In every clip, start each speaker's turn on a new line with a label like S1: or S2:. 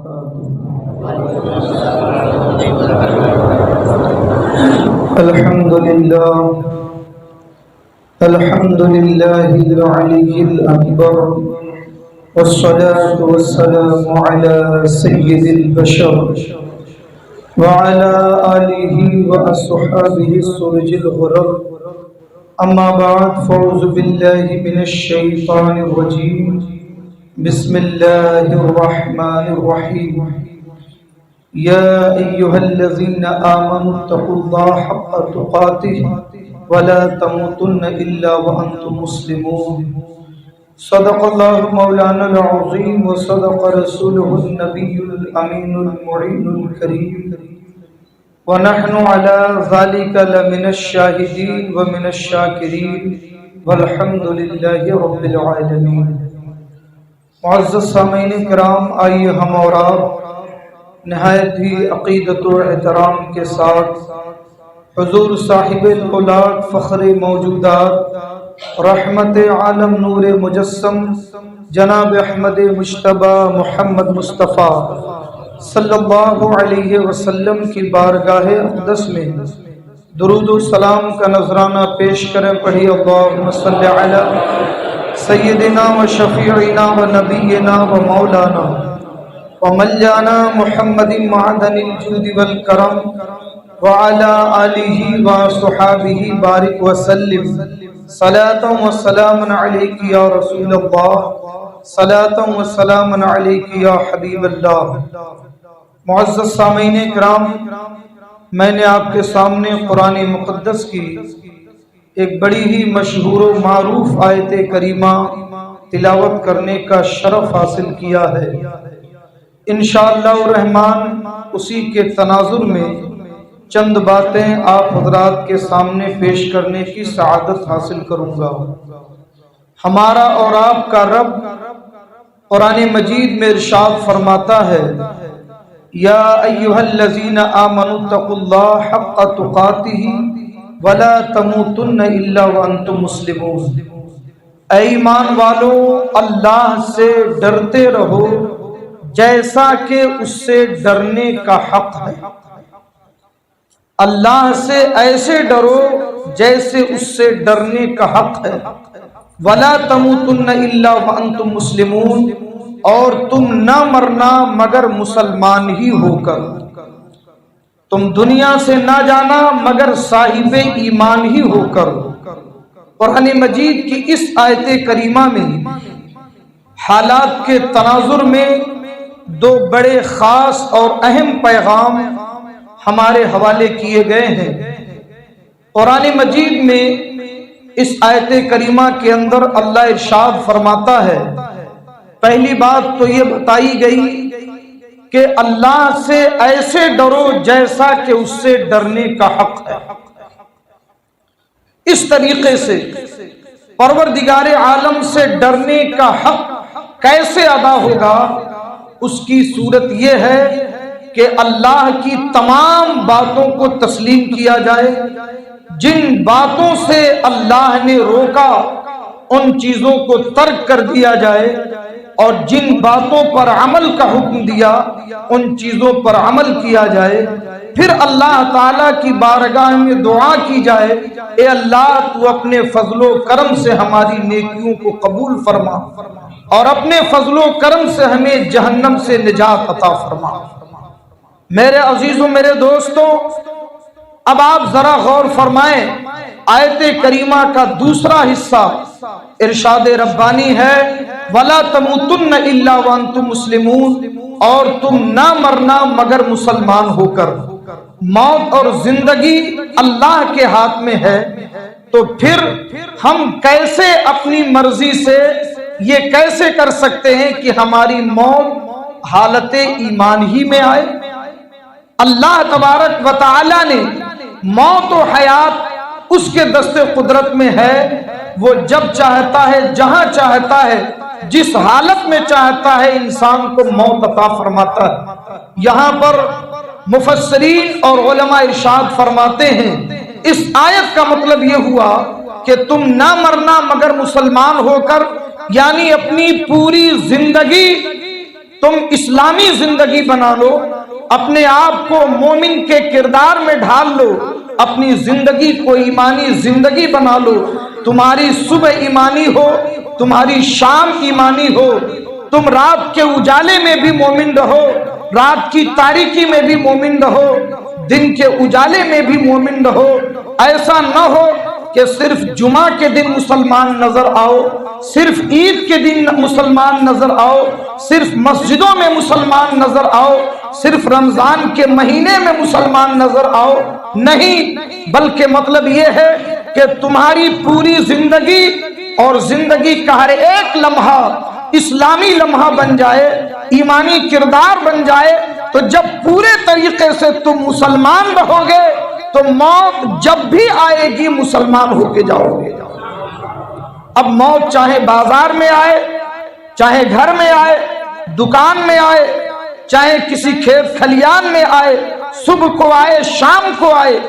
S1: وبركاته. الحمد لله العلي الأكبر، والصلاة والسلام على سيد البشر وعلى آله وأصحابه السرج الغرر. أما بعد، فأعوذ بالله من الشيطان الرجيم. بسم الله الرحمن الرحيم. يا أيها الذين آمنوا اتقوا الله حق تقاته ولا تموتن إلا وأنتم مسلمون. صدق الله مولانا العظيم وصدق رسوله النبي الأمين المعين الكريم، ونحن على ذلك لمن الشاهدين ومن الشاكرين، والحمد لله رب العالمين. معزز سامعین کرام، آئیے ہم اور آپ نہایت ہی عقیدت و احترام کے ساتھ حضور صاحب القلات فخر موجودات رحمت عالم نور مجسم جناب احمد مجتبی محمد مصطفیٰ صلی اللہ علیہ وسلم کی بارگاہ اقدس میں درود و سلام کا نذرانہ پیش کریں. پڑھی اللہم صلی علی سیدنا و شفیعنا و نبینا و مولانا و ملیانا محمد معدن الجود والکرم وعلى آلہ و صحابہ بارک وسلم. صلاة و سلام علیک یا رسول اللہ، صلاة و سلام علیک یا حبیب اللہ. معزز سامعین کرام، میں نے آپ کے سامنے قرآن مقدس کی ایک بڑی ہی مشہور و معروف آیت کریمہ تلاوت کرنے کا شرف حاصل کیا ہے. انشاءاللہ الرحمن اسی کے تناظر میں چند باتیں آپ حضرات کے سامنے پیش کرنے کی سعادت حاصل کروں گا. ہمارا اور آپ کا رب قرآن مجید میں ارشاد فرماتا ہے، یا ایھا الذین آمنوا اتقوا اللہ حق تقاتہ ولا تموتن الا وانتم مسلمون. اے ایمان والو، اللہ سے ڈرتے رہو جیسا کہ اس سے ڈرنے کا حق ہے. اللہ سے ایسے ڈرو جیسے اس سے ڈرنے کا حق ہے. ولا تموتن الا وانتم مسلمون، اور تم نہ مرنا مگر مسلمان ہی ہو کر. تم دنیا سے نہ جانا مگر صاحب ایمان ہی ہو کر. قرآن مجید کی اس آیت کریمہ میں حالات کے تناظر میں دو بڑے خاص اور اہم پیغام ہمارے حوالے کیے گئے ہیں. قرآن مجید میں اس آیت کریمہ کے اندر اللہ ارشاد فرماتا ہے، پہلی بات تو یہ بتائی گئی کہ اللہ سے ایسے ڈرو جیسا کہ اس سے ڈرنے کا حق ہے. اس طریقے سے پروردگار عالم سے ڈرنے کا حق کیسے ادا ہوگا؟ اس کی صورت یہ ہے کہ اللہ کی تمام باتوں کو تسلیم کیا جائے. جن باتوں سے اللہ نے روکا ان چیزوں کو ترک کر دیا جائے، اور جن باتوں پر عمل کا حکم دیا ان چیزوں پر عمل کیا جائے. پھر اللہ تعالیٰ کی بارگاہ میں دعا کی جائے، اے اللہ تو اپنے فضل و کرم سے ہماری نیکیوں کو قبول فرما، اور اپنے فضل و کرم سے ہمیں جہنم سے نجات عطا فرما. میرے عزیزوں، میرے دوستوں، اب آپ ذرا غور فرمائیں. آیت کریمہ کا دوسرا حصہ ارشاد ربانی ہے، وَلَا تَمُوتُنَّ إِلَّا وَأَنْتُمْ مُسْلِمُونَ، اور تم نہ مرنا مگر مسلمان ہو کر. موت اور زندگی اللہ کے ہاتھ میں ہے، تو پھر ہم کیسے اپنی مرضی سے یہ کیسے کر سکتے ہیں کہ ہماری موت حالت ایمان ہی میں آئے؟ اللہ تبارک و تعالی نے موت و حیات اس کے دست قدرت میں ہے. وہ جب چاہتا ہے، جہاں چاہتا ہے، جس حالت میں چاہتا ہے انسان کو موت عطا فرماتا ہے. یہاں پر مفسرین اور علماء ارشاد فرماتے ہیں، اس آیت کا مطلب یہ ہوا کہ تم نہ مرنا مگر مسلمان ہو کر، یعنی اپنی پوری زندگی تم اسلامی زندگی بنا لو، اپنے آپ کو مومن کے کردار میں ڈھال لو، اپنی زندگی کو ایمانی زندگی بنا لو، تمہاری صبح ایمانی ہو، تمہاری شام ایمانی ہو، تم رات کے اجالے میں بھی مومن رہو، رات کی تاریکی میں بھی مومن رہو، دن کے اجالے میں بھی مومن رہو۔ ایسا نہ ہو کہ صرف جمعہ کے دن مسلمان نظر آؤ، صرف عید کے دن مسلمان نظر آؤ، صرف مسجدوں میں مسلمان نظر آؤ، صرف رمضان کے مہینے میں مسلمان نظر آؤ، نہیں، بلکہ مطلب یہ ہے کہ تمہاری پوری زندگی اور زندگی کا ہر ایک لمحہ اسلامی لمحہ بن جائے، ایمانی کردار بن جائے، تو جب پورے طریقے سے تم مسلمان رہو گے تو موت جب بھی آئے گی مسلمان ہو کے جاؤ گے۔ اب موت چاہے بازار میں آئے، چاہے گھر میں آئے، دکان میں آئے، چاہے کسی کھیت کھلیان میں آئے، صبح کو آئے، شام کو آئے،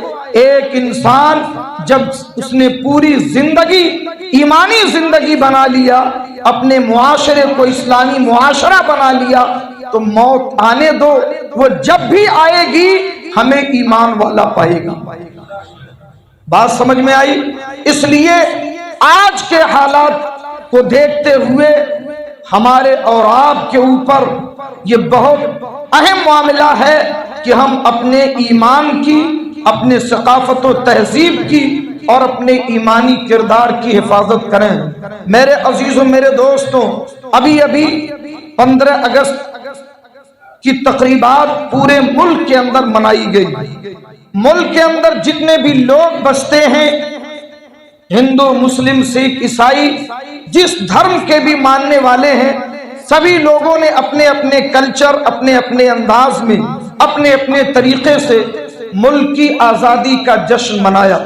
S1: ایک انسان جب اس نے پوری زندگی ایمانی زندگی بنا لیا، اپنے معاشرے کو اسلامی معاشرہ بنا لیا، تو موت آنے دو، وہ جب بھی آئے گی ہمیں ایمان والا پائے گا۔ بات سمجھ میں آئی؟ اس لیے آج کے حالات کو دیکھتے ہوئے ہمارے اور آپ کے اوپر یہ بہت اہم معاملہ ہے کہ ہم اپنے ایمان کی، اپنے ثقافت و تہذیب کی اور اپنے ایمانی کردار کی حفاظت کریں۔ میرے عزیزوں، میرے دوستوں، ابھی 15 اگست کی تقریبات پورے ملک کے اندر منائی گئی۔ ملک کے اندر جتنے بھی لوگ بستے ہیں، ہندو، مسلم، سکھ، عیسائی، جس دھرم کے بھی ماننے والے ہیں، سبھی لوگوں نے اپنے اپنے کلچر، اپنے اپنے انداز میں، اپنے اپنے طریقے سے ملک کی آزادی کا جشن منایا۔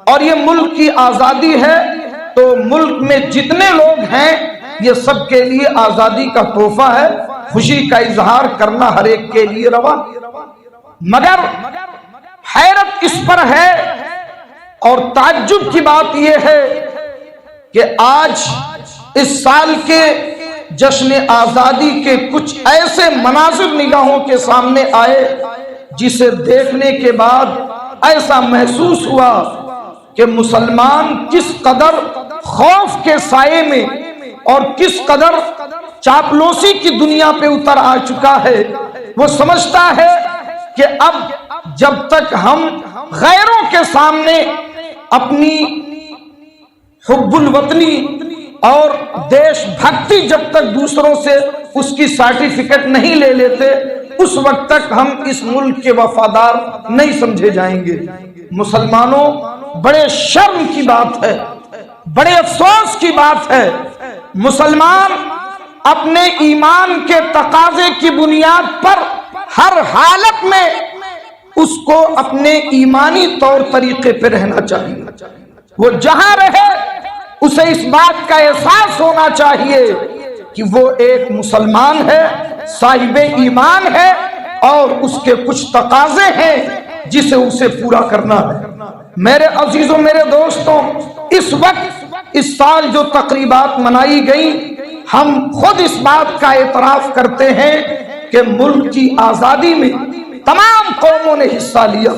S1: اور یہ ملک کی آزادی ہے تو ملک میں جتنے لوگ ہیں یہ سب کے لیے آزادی کا تحفہ ہے، خوشی کا اظہار کرنا ہر ایک کے لیے روا۔ مگر حیرت اس پر ہے اور تعجب کی بات یہ ہے کہ آج اس سال کے جشن آزادی کے کچھ ایسے مناظر نگاہوں کے سامنے آئے جسے دیکھنے کے بعد ایسا محسوس ہوا کہ مسلمان کس قدر خوف کے سائے میں اور کس قدر چاپلوسی کی دنیا پہ اتر آ چکا ہے۔ وہ سمجھتا ہے کہ اب جب تک ہم غیروں کے سامنے اپنی حب الوطنی اور دیش بھکتی جب تک دوسروں سے اس کی سرٹیفکیٹ نہیں لے لیتے، اس وقت تک ہم اس ملک کے وفادار نہیں سمجھے جائیں گے۔ مسلمانوں، بڑے شرم کی بات ہے، بڑے افسوس کی بات ہے، مسلمان اپنے ایمان کے تقاضے کی بنیاد پر ہر حالت میں اس کو اپنے ایمانی طور طریقے پہ رہنا چاہیے۔ وہ جہاں رہے اسے اس بات کا احساس ہونا چاہیے کہ وہ ایک مسلمان ہے، صاحب ایمان ہے، اور اس کے کچھ تقاضے ہیں جسے اسے پورا کرنا ہے۔ میرے عزیزوں، میرے دوستوں، اس وقت اس سال جو تقریبات منائی گئی، ہم خود اس بات کا اعتراف کرتے ہیں کہ ملک کی آزادی میں تمام قوموں نے حصہ لیا،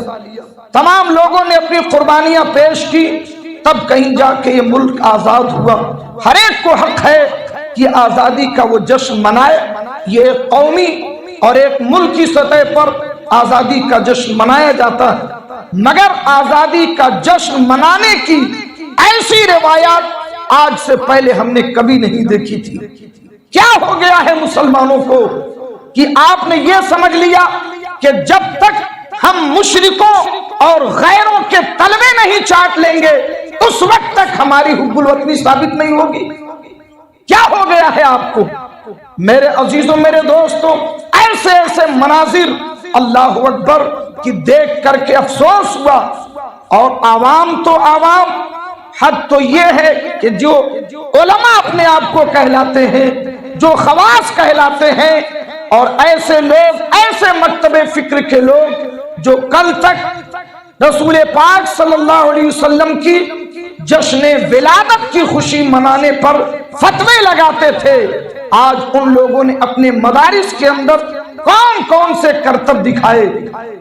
S1: تمام لوگوں نے اپنی قربانیاں پیش کی، تب کہیں جا کے یہ ملک آزاد ہوا۔ ہر ایک کو حق ہے کہ آزادی کا وہ جشن منائے۔ یہ ایک قومی اور ایک ملکی سطح پر آزادی کا جشن منایا جاتا ہے، مگر آزادی کا جشن منانے کی ایسی روایات آج سے پہلے ہم نے کبھی نہیں دیکھی تھی۔ کیا ہو گیا ہے مسلمانوں کو کہ آپ نے یہ سمجھ لیا کہ جب تک ہم مشرکوں اور غیروں کے تلوے نہیں چاٹ لیں گے اس وقت تک ہماری حب الوطنی ثابت نہیں ہوگی۔ کیا ہو گیا ہے آپ کو؟ میرے عزیزوں، میرے دوستوں، ایسے ایسے مناظر اللہ اکبر کی دیکھ کر کے افسوس ہوا۔ اور عوام تو عوام، حد تو یہ ہے کہ جو علماء اپنے آپ کو کہلاتے ہیں، جو خواص کہلاتے ہیں، اور ایسے لوگ، ایسے مکتب فکر کے لوگ جو کل تک رسول پاک صلی اللہ علیہ وسلم کی جشن ولادت کی خوشی منانے پر فتوے لگاتے تھے، آج ان لوگوں نے اپنے مدارس کے اندر کون کون سے کرتب دکھائے،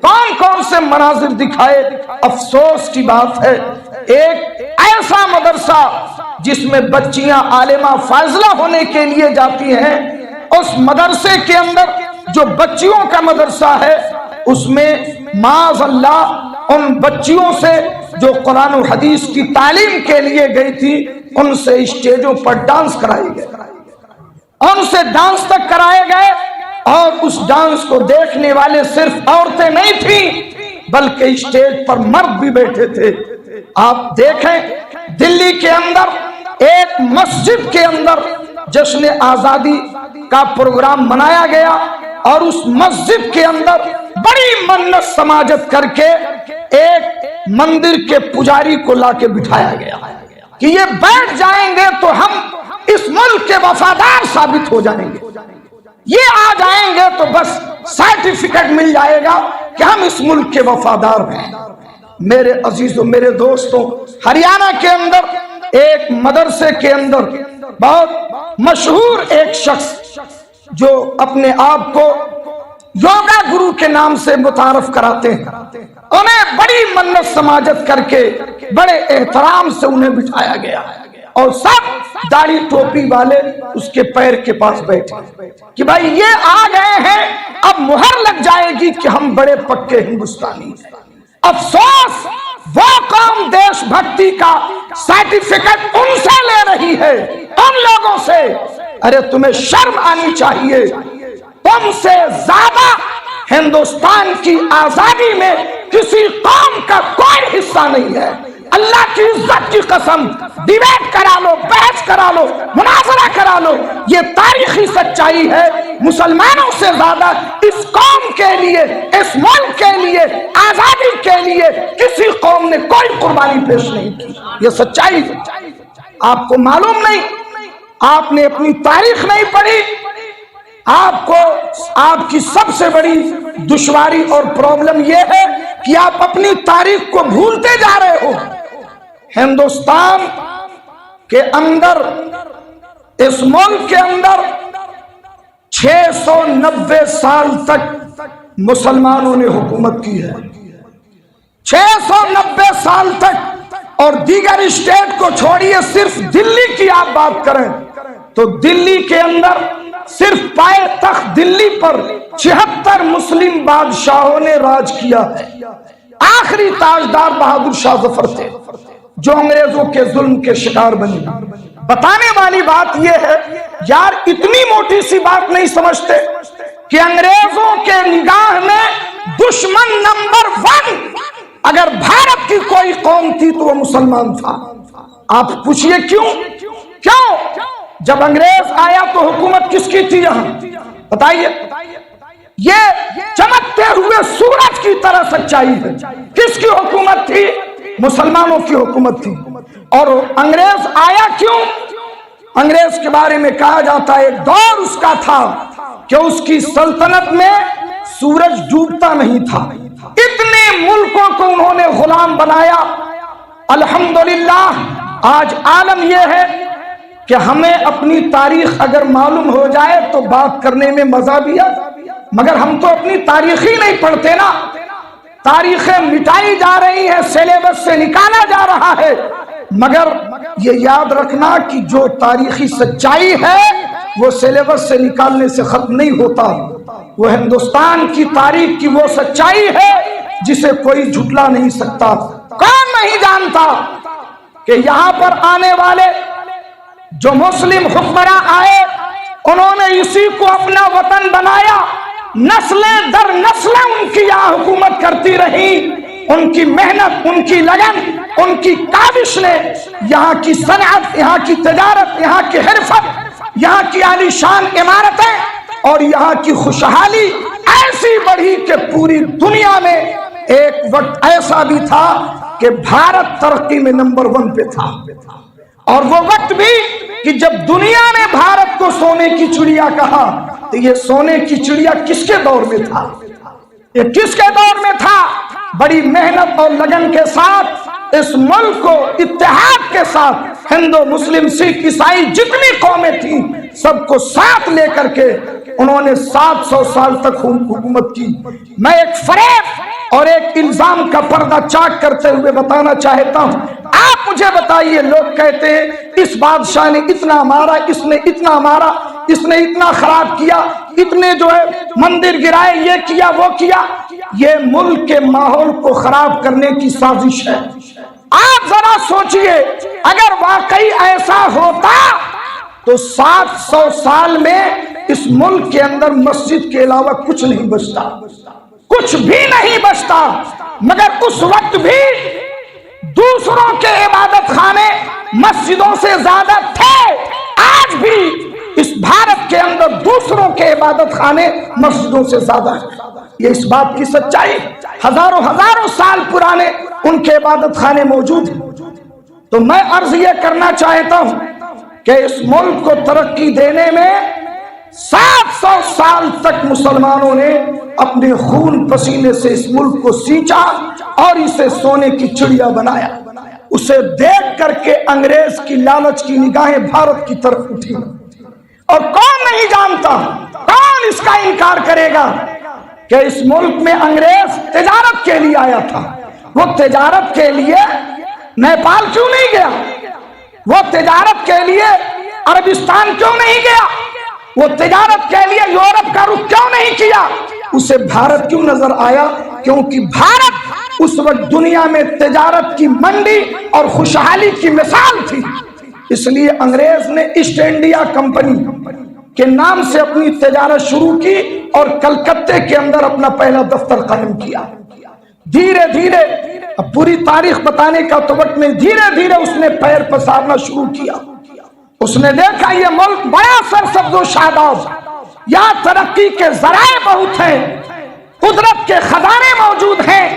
S1: کون کون سے مناظر دکھائے۔ افسوس کی بات ہے، ایک ایسا مدرسہ جس میں بچیاں عالمہ فاضلہ ہونے کے لیے جاتی ہیں، اس مدرسے کے اندر جو بچیوں کا مدرسہ ہے، اس میں معاذ اللہ ان بچیوں سے جو قرآن و حدیث کی تعلیم کے لیے گئی تھی، ان سے اسٹیجوں پر ڈانس کرائے گئے، ان سے ڈانس تک کرائے گئے، اور اس ڈانس کو دیکھنے والے صرف عورتیں نہیں تھیں بلکہ اسٹیج پر مرد بھی بیٹھے تھے۔ آپ دیکھیں دلی کے اندر ایک مسجد کے اندر جشن آزادی کا پروگرام منایا گیا، اور اس مسجد کے اندر بڑی منت سماجت کر کے ایک مندر کے پجاری کو لا کے بٹھایا گیا کہ یہ بیٹھ جائیں گے تو ہم اس ملک کے وفادار ثابت ہو جائیں گے، یہ آ جائیں گے تو بس سرٹیفکیٹ مل جائے گا کہ ہم اس ملک کے وفادار ہیں۔ میرے عزیزوں، میرے دوستوں، ہریانہ کے اندر ایک مدرسے کے اندر بہت مشہور ایک شخص جو اپنے آپ کو یوگا گرو کے نام سے متعارف کراتے ہیں، انہیں بڑی منت سماجت کر کے بڑے احترام سے انہیں بٹھایا گیا، اور سب داڑھی ٹوپی والے اس کے پیر کے پاس بیٹھے کہ بھائی یہ آ گئے ہیں، اب مہر لگ جائے گی کہ ہم بڑے پکے ہندوستانی ہیں۔ افسوس وہ قوم دیش بھکتی کا سرٹیفکیٹ ان سے لے رہی ہے، ان لوگوں سے۔ ارے تمہیں شرم آنی چاہیے، تم سے زیادہ ہندوستان کی آزادی میں کسی قوم کا کوئی حصہ نہیں ہے۔ اللہ کی عزت کی قسم، ڈیبیٹ کرا لو، بحث کرا لو، مناظرہ کرا لو، یہ تاریخی سچائی ہے، مسلمانوں سے زیادہ اس قوم کے لیے، اس ملک کے لیے، آزادی کے لیے کسی قوم نے کوئی قربانی پیش نہیں کی۔ یہ سچائی ہے، آپ کو معلوم نہیں، آپ نے اپنی تاریخ نہیں پڑھی، آپ کی سب سے بڑی دشواری اور پرابلم یہ ہے کہ آپ اپنی تاریخ کو بھولتے جا رہے ہو۔ ہندوستان کے اندر، اس ملک کے اندر 690 سال تک مسلمانوں نے حکومت کی ہے، 690 سال تک، اور دیگر اسٹیٹ کو چھوڑیے، صرف دلی کی آپ بات کریں تو دلی کے اندر صرف پائے تخت دلی پر 76 مسلم بادشاہوں نے راج کیا ہے۔ آخری تاجدار بہادر شاہ ظفر تھے جو انگریزوں کے ظلم کے شکار بنے۔ بتانے والی بات یہ ہے، یار اتنی موٹی سی بات نہیں سمجھتے کہ انگریزوں کے نگاہ میں دشمن نمبر 1 اگر بھارت کی کوئی قوم تھی تو وہ مسلمان تھا۔ آپ پوچھئے کیوں؟ جب انگریز آیا تو حکومت کس کی تھی یہاں؟ بتائیے، یہ چمکتے ہوئے سورج کی طرح سچائی ہے۔ کس کی حکومت تھی؟ مسلمانوں کی حکومت تھی۔ اور انگریز آیا کیوں؟ انگریز کے بارے میں کہا جاتا ہے ایک دور اس کا تھا کہ اس کی سلطنت میں سورج ڈوبتا نہیں تھا، اتنے ملکوں کو انہوں نے غلام بنایا۔ الحمدللہ آج عالم یہ ہے کہ ہمیں اپنی تاریخ اگر معلوم ہو جائے تو بات کرنے میں مزہ بھی آتا، مگر ہم تو اپنی تاریخ ہی نہیں پڑھتے نا۔ تاریخیں مٹائی جا رہی ہیں، سلیبس سے نکالا جا رہا ہے، مگر یہ یاد رکھنا کہ جو تاریخی سچائی ہے وہ سلیبس سے نکالنے سے ختم نہیں ہوتا۔ وہ ہندوستان کی تاریخ کی وہ سچائی ہے جسے کوئی جھٹلا نہیں سکتا۔ کون نہیں جانتا کہ یہاں پر آنے والے جو مسلم حکمراں آئے، انہوں نے اسی کو اپنا وطن بنایا، نسلیں در نسلیں ان کی یہاں حکومت کرتی رہی، ان کی محنت، ان کی لگن، ان کی کاوش نے یہاں کی صنعت، یہاں کی تجارت، یہاں کی حرفت، یہاں کی عالی شان عمارتیں اور یہاں کی خوشحالی ایسی بڑھی کہ پوری دنیا میں ایک وقت ایسا بھی تھا کہ بھارت ترقی میں نمبر 1 پہ تھا۔ اور وہ وقت بھی کہ جب دنیا نے بھارت کو سونے کی چڑیا کہا تو یہ سونے کی چڑیا کس کے دور میں تھا؟ یہ کس کے دور میں تھا؟ بڑی محنت اور لگن کے ساتھ اس ملک کو اتحاد کے ساتھ ہندو مسلم سکھ عیسائی جتنی قومیں تھیں سب کو ساتھ لے کر کے انہوں نے 700 سال تک حکومت کی۔ میں ایک فریب اور ایک الزام کا پردہ چاک کرتے ہوئے بتانا چاہتا ہوں، آپ مجھے بتائیے، لوگ کہتے ہیں اس بادشاہ نے اتنا مارا، اس نے اتنا مارا، اس نے اتنا خراب کیا، اتنے جو ہے مندر گرائے، یہ کیا وہ کیا۔ یہ ملک کے ماحول کو خراب کرنے کی سازش ہے۔ آپ ذرا سوچئے، اگر واقعی ایسا ہوتا تو 700 سال میں اس ملک کے اندر مسجد کے علاوہ کچھ نہیں بچتا، کچھ بھی نہیں بچتا۔ مگر اس وقت بھی دوسروں کے عبادت خانے مسجدوں سے زیادہ تھے۔ آج بھی اس بھارت کے اندر دوسروں کے عبادت خانے مسجدوں سے زیادہ ہیں۔ یہ اس بات کی سچائی، ہزاروں سال پرانے ان کے عبادت خانے موجود ہیں۔ تو میں عرض یہ کرنا چاہتا ہوں کہ اس ملک کو ترقی دینے میں 700 سال تک مسلمانوں نے اپنے خون پسینے سے اس ملک کو سینچا اور اسے سونے کی چڑیا بنایا۔ اسے دیکھ کر کے انگریز کی لالچ کی نگاہیں بھارت کی طرف اٹھی، اور کون نہیں جانتا، کون اس کا انکار کرے گا کہ اس ملک میں انگریز تجارت کے لیے آیا تھا۔ وہ تجارت کے لیے نیپال کیوں نہیں گیا؟ وہ تجارت کے لیے عربستان کیوں نہیں گیا؟ وہ تجارت کے لیے یورپ کا رخ کیوں نہیں کیا؟ اسے بھارت کیوں نظر آیا؟ کیونکہ بھارت اس وقت دنیا میں تجارت کی منڈی اور خوشحالی کی مثال تھی۔ اس لیے انگریز نے ایسٹ انڈیا کمپنی کے نام سے اپنی تجارت شروع کی اور کلکتے کے اندر اپنا پہلا دفتر قائم کیا۔ دھیرے دھیرے، اب پوری تاریخ بتانے کا تو وقت میں، دھیرے دھیرے اس نے پیر پسارنا شروع کیا۔ اس نے دیکھا یہ ملک بڑا سرسبز و شاداب، یہاں ترقی کے ذرائع بہت ہیں، قدرت کے خزانے موجود ہیں،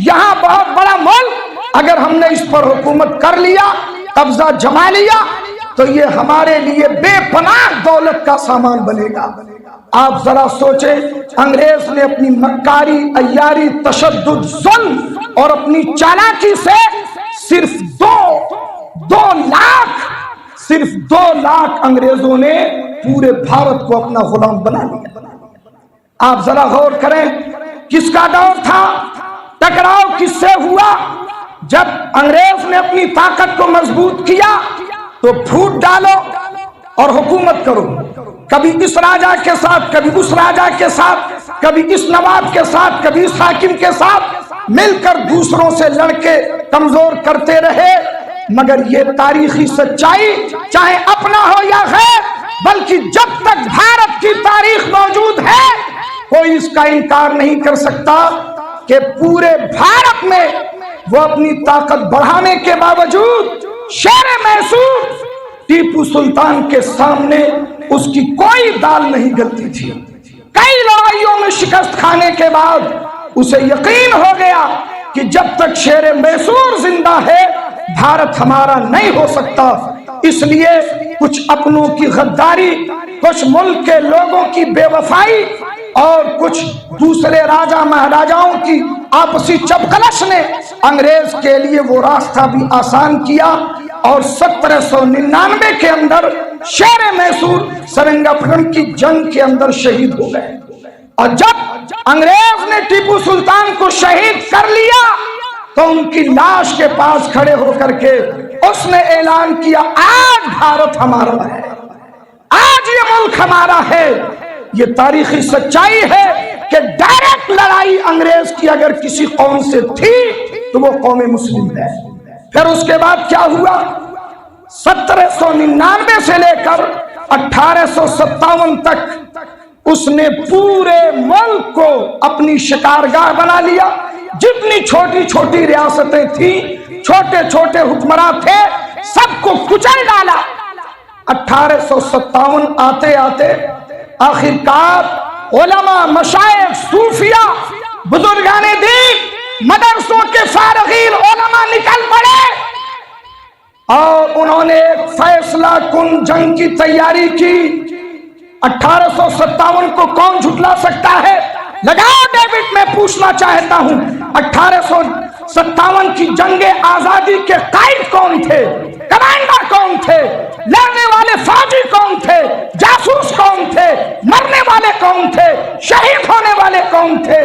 S1: یہاں بہت بڑا ملک، اگر ہم نے اس پر حکومت کر لیا، قبضہ جما لیا، تو یہ ہمارے لیے بے پناہ دولت کا سامان بنے گا۔ آپ ذرا سوچیں، انگریز نے اپنی مکاری، عیاری، تشدد، ظلم اور اپنی چالاکی سے صرف دو لاکھ انگریزوں نے پورے بھارت کو اپنا غلام بنا لیا۔ آپ ذرا غور کریں، کس کا دور تھا؟ ٹکراؤ کس سے ہوا؟ جب انگریز نے اپنی طاقت کو مضبوط کیا تو پھوٹ ڈالو اور حکومت کرو، کبھی اس راجا کے ساتھ، کبھی اس راجا کے ساتھ، کبھی اس نواب کے ساتھ، کبھی اس حاکم کے ساتھ مل کر دوسروں سے لڑ کے کمزور کرتے رہے۔ مگر یہ تاریخی سچائی، چاہے اپنا ہو یا غیر، بلکہ جب تک بھارت کی تاریخ موجود ہے کوئی اس کا انکار نہیں کر سکتا کہ پورے بھارت میں وہ اپنی طاقت بڑھانے کے باوجود شیر میسور ٹیپو سلطان کے سامنے اس کی کوئی دال نہیں گلتی تھی۔ کئی لڑائیوں میں شکست کھانے کے بعد اسے یقین ہو گیا کہ جب تک شیر میسور زندہ ہے بھارت ہمارا نہیں ہو سکتا۔ اس لیے کچھ اپنوں کی غداری، کچھ ملک کے لوگوں کی بے وفائی اور کچھ دوسرے راجا مہاراجاؤں کی آپسی چپقلش نے انگریز کے لیے وہ راستہ بھی آسان کیا، اور 1799 کے اندر شیر میسور سرنگاپٹم کی جنگ کے اندر شہید ہو گئے۔ اور جب انگریز نے ٹیپو سلطان کو شہید کر لیا تو ان کی لاش کے پاس کھڑے ہو کر کے اس نے اعلان کیا، آج بھارت ہمارا ہے، آج یہ ملک ہمارا ہے۔ یہ تاریخی سچائی ہے کہ ڈائریکٹ لڑائی انگریز کی اگر کسی قوم سے تھی تو وہ قوم مسلم ہے۔ پھر اس کے بعد کیا ہوا؟ 1799 سے لے کر 1857 تک اس نے پورے ملک کو اپنی شکارگاہ بنا لیا۔ جتنی چھوٹی چھوٹی ریاستیں تھیں، چھوٹے چھوٹے حکمراں تھے، سب کو کچل ڈالا۔ 1857 آتے آتے آخرکار علماء، مشائخ، صوفیاء، بزرگان دین، مدرسوں کے فارغین علماء نکل پڑے اور انہوں نے ایک فیصلہ کن جنگ کی تیاری کی۔ 1857 کو کون جھٹلا سکتا ہے؟ لگاؤ ڈیوڈ، میں پوچھنا چاہتا ہوں 1857 کی جنگ آزادی کے قائد کون تھے؟
S2: کمانڈر کون تھے، لڑنے والے فوجی کون تھے، جاسوس کون تھے، مرنے والے کون تھے، شہید ہونے والے کون تھے؟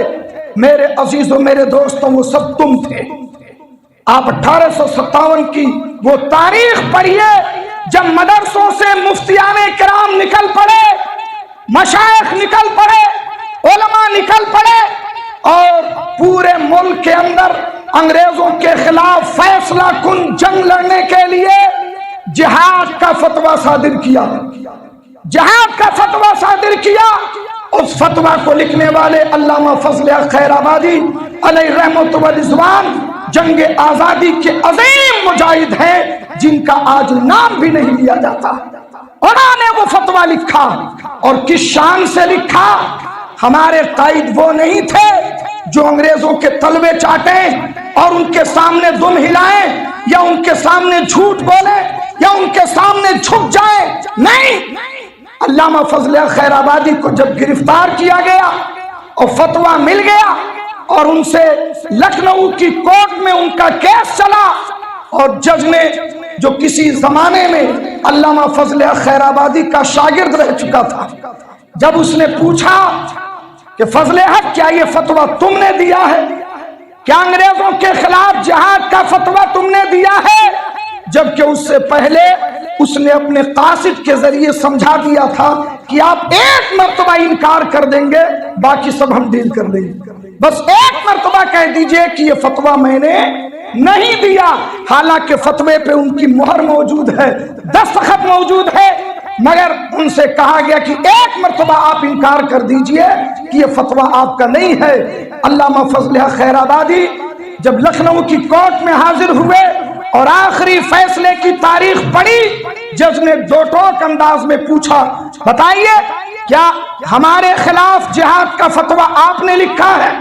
S2: میرے عزیزوں، میرے دوستوں، وہ سب تم تھے۔ آپ 1857 کی وہ تاریخ پڑھیے جب مدرسوں سے مفتیان کرام نکل پڑے، مشائخ نکل پڑے، علماء نکل پڑے، اور پورے ملک کے اندر انگریزوں کے خلاف فیصلہ کن جنگ لڑنے کے لیے جہاد کا فتویٰ صادر کیا، جہاد کا فتویٰ صادر کیا۔ اس فتویٰ کو لکھنے والے علامہ فضل حق خیر آبادی علیہ رحمت و رضوان جنگ آزادی کے عظیم مجاہد ہیں، جن کا آج نام بھی نہیں لیا جاتا۔ انہوں نے وہ فتویٰ لکھا، اور کس شان سے لکھا؟ ہمارے قائد وہ نہیں تھے جو انگریزوں کے تلوے چاٹیں اور ان کے سامنے دم ہلائیں، یا ان کے سامنے جھوٹ بولیں، یا ان کے سامنے جھک جائیں۔ نہیں، علامہ فضل خیر آبادی کو جب گرفتار کیا گیا اور فتویٰ مل گیا، اور ان سے لکھنؤ کی کورٹ میں ان کا کیس چلا، اور جج نے، جو کسی زمانے میں علامہ فضل خیر آبادی کا شاگرد رہ چکا تھا، جب اس نے پوچھا کہ فضل حق، کیا یہ فتویٰ تم نے دیا ہے؟ کیا انگریزوں کے خلاف جہاد کا فتویٰ تم نے دیا ہے؟ جبکہ اس سے پہلے اس نے اپنے قاصد کے ذریعے سمجھا دیا تھا کہ آپ ایک مرتبہ انکار کر دیں گے، باقی سب ہم ڈیل کر لیں گے، بس ایک مرتبہ کہہ دیجئے کہ یہ فتویٰ میں نے نہیں دیا۔ حالانکہ فتوے پہ ان کی مہر موجود ہے، دستخط موجود ہے، مگر ان سے کہا گیا کہ ایک مرتبہ آپ انکار کر دیجئے کہ یہ فتویٰ آپ کا نہیں ہے۔ علامہ فضل حق خیر آبادی جب لکھنؤ کی کورٹ میں حاضر ہوئے اور آخری فیصلے کی تاریخ پڑھی، جج نے دو ٹوک انداز میں پوچھا، بتائیے کیا ہمارے خلاف جہاد کا فتویٰ آپ نے لکھا ہے؟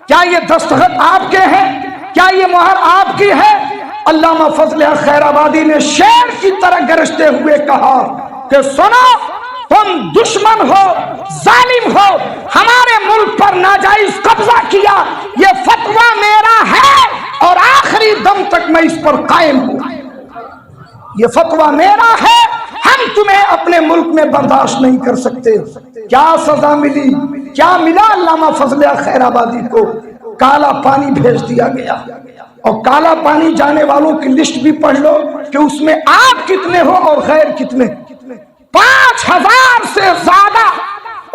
S2: کیا یہ دستخط آپ کے ہیں؟ کیا یہ مہر آپ کی ہے؟ علامہ فضل حق خیر آبادی نے شیر کی طرح گرجتے ہوئے کہا کہ سنو، تم دشمن ہو، ظالم ہو، ہمارے ملک پر ناجائز قبضہ کیا، یہ فتویٰ میرا ہے اور آخری دم تک میں اس پر قائم ہوں۔ یہ فتویٰ میرا ہے، ہم تمہیں اپنے ملک میں برداشت نہیں کر سکتے۔ کیا سزا ملی؟ کیا ملا علامہ فضل حق خیر آبادی کو؟ کالا پانی بھیج دیا گیا، اور کالا پانی جانے والوں کی لسٹ بھی پڑھ لو کہ اس میں آپ کتنے ہو اور غیر کتنے۔ 5000 سے زیادہ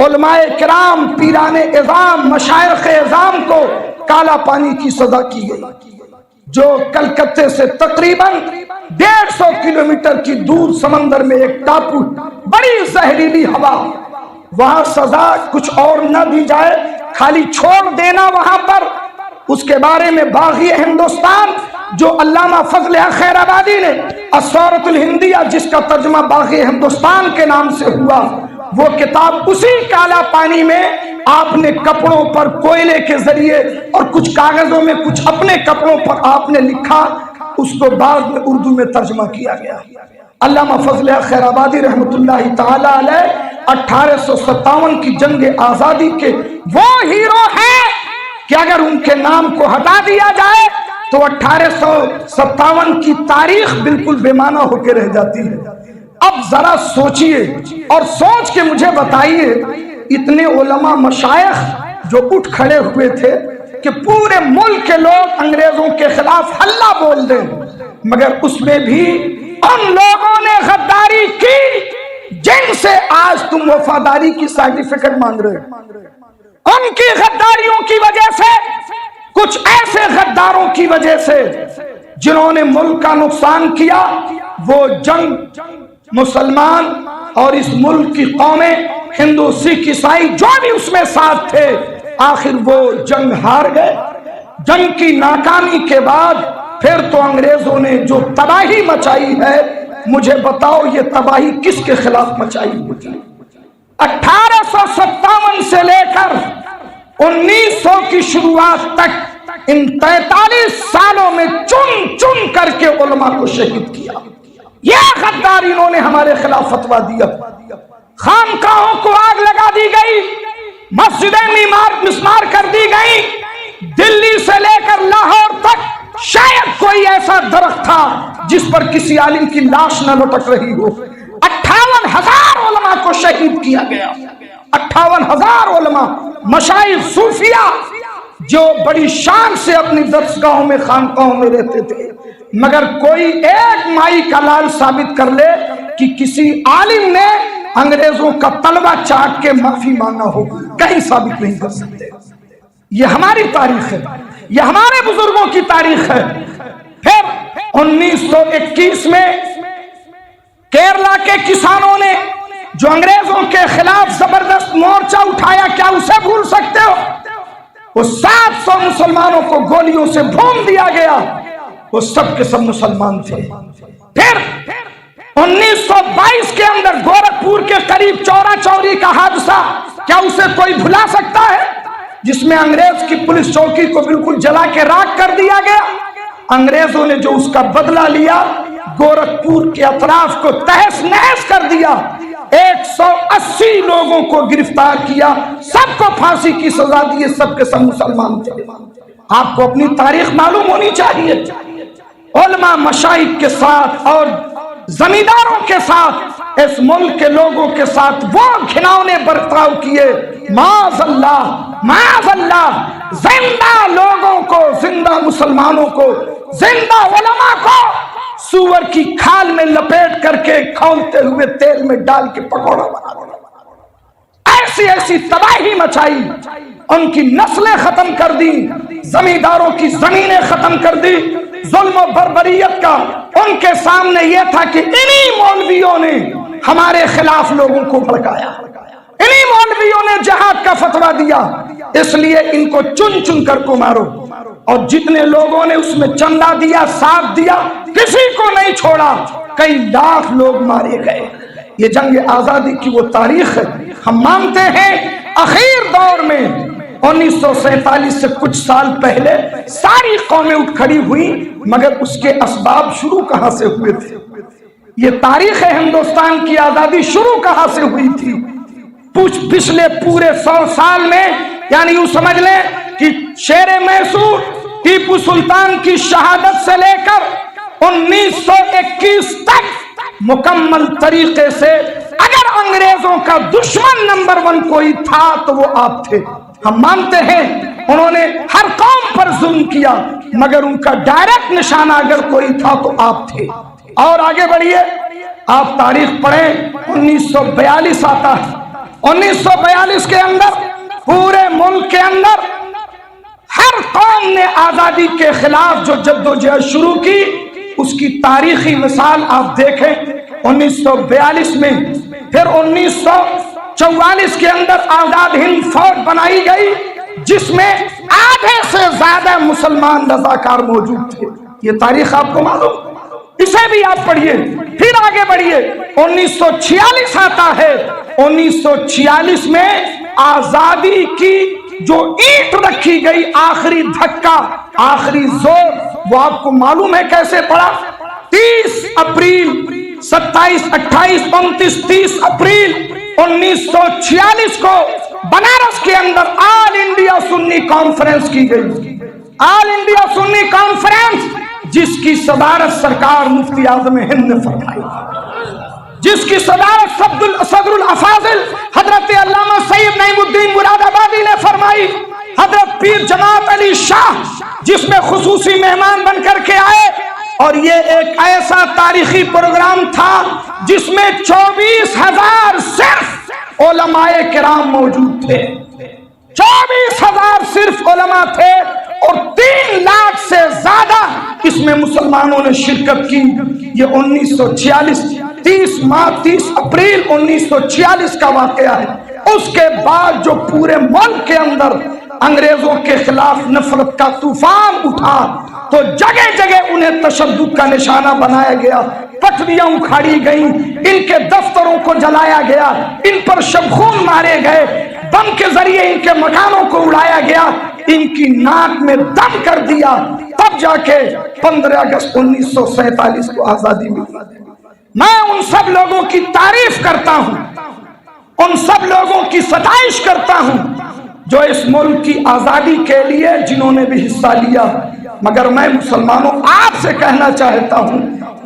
S2: علماء کرام، پیران اعظام، مشائخ اعظام کو کالا پانی کی سزا کی گئی، جو کلکتے سے تقریباً 150 کلومیٹر کی دور سمندر میں ایک ٹاپو، بڑی زہریلی ہوا، وہاں سزا کچھ اور نہ دی جائے، خالی چھوڑ دینا وہاں پر۔ اس کے بارے میں باغی ہندوستان، جو علامہ فضل حق خیر آبادی نے الثورۃ الہندیہ، جس کا ترجمہ باغی ہندوستان کے نام سے ہوا، وہ کتاب اسی کالا پانی میں آپ نے کپڑوں پر کوئلے کے ذریعے اور کچھ کاغذوں میں کچھ اپنے کپڑوں پر آپ نے لکھا، اس کو بعد میں اردو میں ترجمہ کیا گیا۔ علامہ فضل حق خیر آبادی رحمت اللہ تعالی علیہ 1857 کی جنگ آزادی کے وہ ہیرو ہیں کہ اگر ان کے نام کو ہٹا دیا جائے تو 1857 کی تاریخ بالکل بے معنی ہو کے رہ جاتی ہے۔ اب ذرا سوچئے اور سوچ کے مجھے بتائیے، اتنے علماء مشائخ جو اٹھ کھڑے ہوئے تھے کہ پورے ملک کے لوگ انگریزوں کے خلاف ہلہ بول دیں، مگر اس میں بھی ان لوگوں نے غداری کی جن سے آج تم وفاداری کی سرٹیفکیٹ مانگ رہے ہو۔ ان کی غداریوں کی وجہ سے، کچھ ایسے غداروں کی وجہ سے جنہوں نے ملک کا نقصان کیا، وہ جنگ مسلمان اور اس ملک کی قومیں، ہندو، سکھ، عیسائی، جو بھی اس میں ساتھ تھے، آخر وہ جنگ ہار گئے۔ جنگ کی ناکامی کے بعد پھر تو انگریزوں نے جو تباہی مچائی ہے، مجھے بتاؤ یہ تباہی کس کے خلاف مچائی ہوئی؟ 1857 سے لے کر 1900 کی شروعات تک ان 43 سالوں میں چن چن کر کے علماء کو شہید کیا۔ یہ غدار انہوں نے ہمارے خلاف فتویٰ دیا۔ خانقاہوں کو آگ لگا دی گئی، مسجدیں مسمار کر دی گئی، دلی سے لے کر لاہور تک شاید کوئی ایسا درخت تھا جس پر کسی عالم کی لاش نہ لٹک رہی ہو. 58,000 علماء کو شہید کیا گیا. 58,000 علماء، مشائخ صوفیہ جو بڑی شان سے اپنی درسگاہوں میں خانقاہوں میں رہتے تھے، مگر کوئی ایک مائی کا لال ثابت کر لے کہ کسی عالم نے انگریزوں کا تلوا چاٹ کے معافی مانگا ہو، کہیں ثابت نہیں کر سکتے. یہ ہماری تاریخ ہے، یہ ہمارے بزرگوں کی تاریخ ہے. پھر 1921 میں کیرلا کے کسانوں نے جو انگریزوں کے خلاف زبردست مورچہ اٹھایا، کیا اسے بھول سکتے ہو؟ وہ 700 مسلمانوں کو گولیوں سے بھون دیا گیا، وہ سب کے سب مسلمان تھے. پھر 1922 کے اندر گورکھپور کے قریب چورا چوری کا حادثہ، کیا اسے کوئی بھلا سکتا ہے؟ جس میں انگریز کی پولیس چوکی کو بالکل جلا کے راکھ کر دیا گیا. انگریزوں نے جو اس کا بدلہ لیا، گورکھپور کے اطراف کو تہس نہس کر دیا. 180 لوگوں کو گرفتار کیا، سب کو پھانسی کی سزا دی، سب کے سب مسلمان تھے. آپ کو اپنی تاریخ معلوم ہونی چاہیے. علماء مشائخ کے ساتھ اور زمینداروں کے ساتھ، اس ملک کے لوگوں کے ساتھ وہ گھناؤنے برتاؤ کیے. معاذ اللہ، معاذ اللہ. زندہ لوگوں کو، زندہ مسلمانوں کو، زندہ علماء کو سور کی کھال میں لپیٹ کر کے کھولتے ہوئے تیل میں ڈال کے پکوڑا بنا دیا. ایسی ایسی تباہی مچائی، ان کی نسلیں ختم کر دی، زمینداروں کی زمینیں ختم کر دی. ظلم و بربریت کا ان کے سامنے یہ تھا کہ انہی مولویوں نے ہمارے خلاف لوگوں کو بھڑکایا، انہی مولویوں نے جہاد کا فتویٰ دیا، اس لیے ان کو چن چن کر کو مارو. اور جتنے لوگوں نے اس میں چندہ دیا، ساتھ دیا، کسی کو نہیں چھوڑا. کئی لاکھ لوگ مارے گئے. یہ جنگ آزادی کی وہ تاریخ ہے. ہم مانتے ہیں اخیر دور میں 1947 سے کچھ سال پہلے ساری قومیں اٹھ کھڑی ہوئی، مگر اس کے اسباب شروع کہاں سے ہوئے تھے؟ یہ تاریخ ہندوستان کی آزادی شروع کہاں سے ہوئی تھی؟ پچھلے پورے 100 سال میں، یعنی یوں سمجھ لیں کہ شیر میسور ٹیپو سلطان کی شہادت سے لے کر 1921 تک مکمل طریقے سے اگر انگریزوں کا دشمن نمبر 1 کوئی تھا تو وہ آپ تھے. ہم مانتے ہیں انہوں نے ہر قوم پر ظلم کیا، مگر ان کا ڈائریکٹ نشانہ اگر کوئی تھا تو آپ تھے. اور آگے بڑھیے، آپ تاریخ پڑھیں. 1942 آتا ہے. 1942 کے اندر پورے ملک کے اندر ہر قوم نے آزادی کے خلاف جو جدوجہد شروع کی، اس کی تاریخی مثال آپ دیکھیں 1942 میں. پھر 1944 کے اندر آزاد ہند فوج بنائی گئی، جس میں آدھے سے زیادہ مسلمان رضاکار موجود تھے. یہ تاریخ آپ کو معلوم، اسے بھی آپ پڑھیے. پھر آگے بڑھیے. 1946 آتا ہے. 1946 میں آزادی کی جو اینٹ رکھی گئی، آخری دھکا، آخری زور، وہ آپ کو معلوم ہے کیسے پڑا؟ 30 اپریل 27 28 29 30 اپریل 1946 کو بنارس کے اندر آل انڈیا سنی کانفرنس کی گئی. آل انڈیا سنی کانفرنس جس کی صدارت سرکار مفتی اعظم ہند نے فرمائی، جس کی صدارت صدر الافاضل حضرت علامہ سید نعیم الدین مراد آبادی نے فرمائی، حضرت پیر جماعت علی شاہ جس میں خصوصی مہمان بن کر کے آئے. اور یہ ایک ایسا تاریخی پروگرام تھا جس میں 24,000 صرف علماء کرام موجود تھے. 24,000 صرف علماء تھے اور 3 لاکھ سے زیادہ اس میں مسلمانوں نے شرکت کی. یہ 1946 30 اپریل 1946 کا واقعہ ہے. اس کے بعد جو پورے ملک کے اندر انگریزوں کے خلاف نفرت کا طوفان اٹھا تو جگہ جگہ انہیں تشدد کا نشانہ بنایا گیا، پٹریاں اکھاڑی گئیں، ان کے دفتروں کو جلایا گیا، ان پر شبخون مارے گئے، بم کے ذریعے ان کے مکانوں کو اڑایا گیا، ان کی ناک میں دم کر دیا. تب جا کے 15 اگست 1947 کو آزادی ملی. میں ان سب لوگوں کی تعریف کرتا ہوں، ان سب لوگوں کی ستائش کرتا ہوں جو اس ملک کی آزادی کے لیے جنہوں نے بھی حصہ لیا. مگر میں مسلمانوں آپ سے کہنا چاہتا ہوں،